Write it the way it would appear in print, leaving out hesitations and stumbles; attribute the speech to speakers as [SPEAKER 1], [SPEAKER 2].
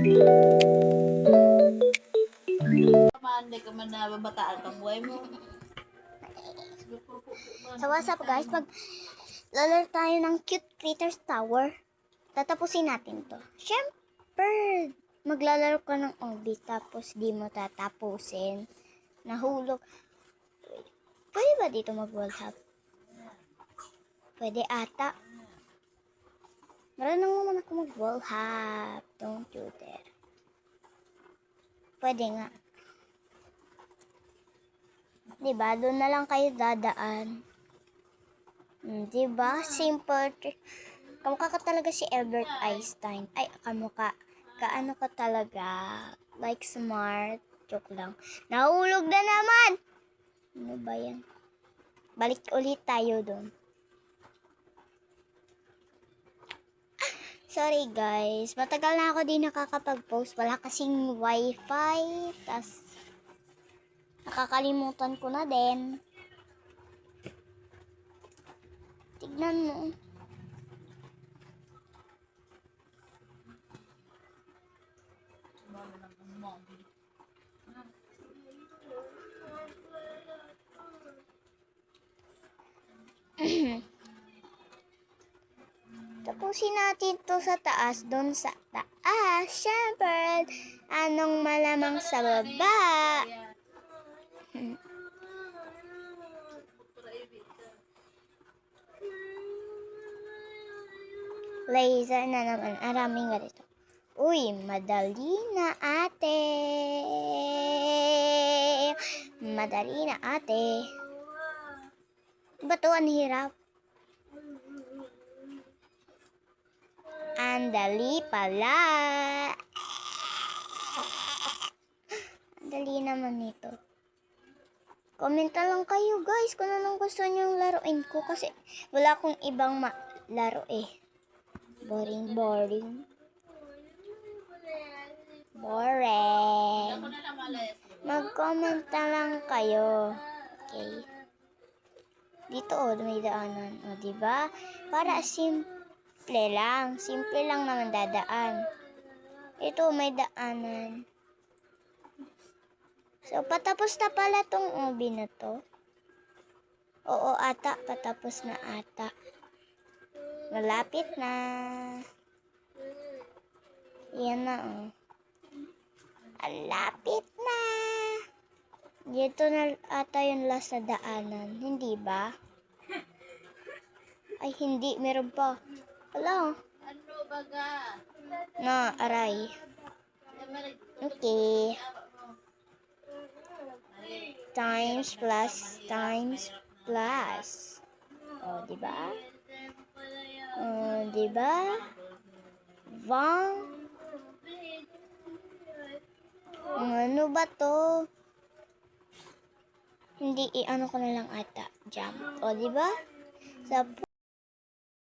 [SPEAKER 1] Hindi ka man na babataan ka buhay mo.
[SPEAKER 2] So what's up guys, lalaro tayo ng Cute Critters Tower. Tatapusin natin to. Siyempre, maglalaro ka ng obby tapos di mo tatapusin. Nahulog. Pwede ba dito mag-wall hop? Pwede ata. Marunong naman ako mag-wall hop. Don't you dare. Pwede nga. Diba? Doon na lang kayo dadaan. Diba? Simple. Kamukha ka talaga si Albert Einstein. Ay, kamukha. Kaano ka talaga? Like smart. Joke lang. Nahulog na naman! Ano ba yan? Balik ulit tayo doon. Sorry guys. Matagal na ako di nakakapag-post. Wala kasing wifi. Tas nakakalimutan ko na din. Tignan mo. Tapusin natin to sa taas. Doon sa taas. Siyempre, anong malamang sa baba? Laser na naman. Araming ganito. Uy, madali na ate. Madali na ate. Diba to? Ang hirap. Ang dali pala. Ang dali naman nito. Komenta lang kayo guys kung anong gusto niyong laruin ko kasi wala akong ibang laro eh. Boring. Mag-comment na lang kayo. Okay. Dito may daanan. Diba? Para simple lang. Simple lang naman dadaan. Ito may daanan. So, patapos na pala tong ubi na to. Oo, ata. Patapos na ata. Malapit na. Yan na, oh. Malapit na. Dito na ata yung last na daanan. Hindi ba? Ay, hindi. Meron pa. Wala.
[SPEAKER 1] Ano baga?
[SPEAKER 2] Na, aray. Okay. Times plus. Oh, diba? Diba? Ano ba to? Hindi, i-ano ko na lang ata. Jump. O, diba? Sa